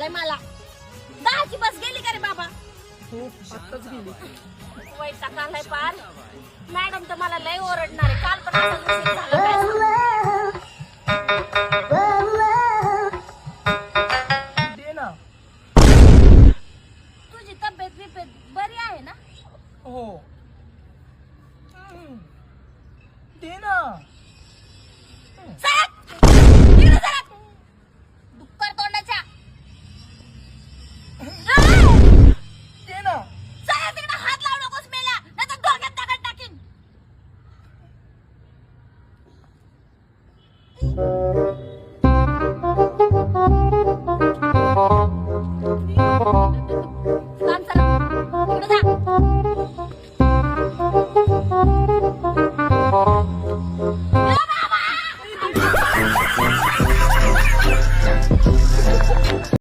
मला. 10ची बस गेली का रे बाबा? हो आत्ताच गेली. वैताग आलाय पार. मॅडम तर मला लय ओरडणार आहे. काल पण असाच विषय झाला काय सांगू? दे ना. तुझी तब्येत बिब्येत बरी आहे ना? हो दे ना. सरक! इकडे सरक! डुक्कर तोंडाच्या. दे ना. सरक तिकडे, हात लावू नकोस मेल्या, नाहीतर डोक्यात दगड टाकीन.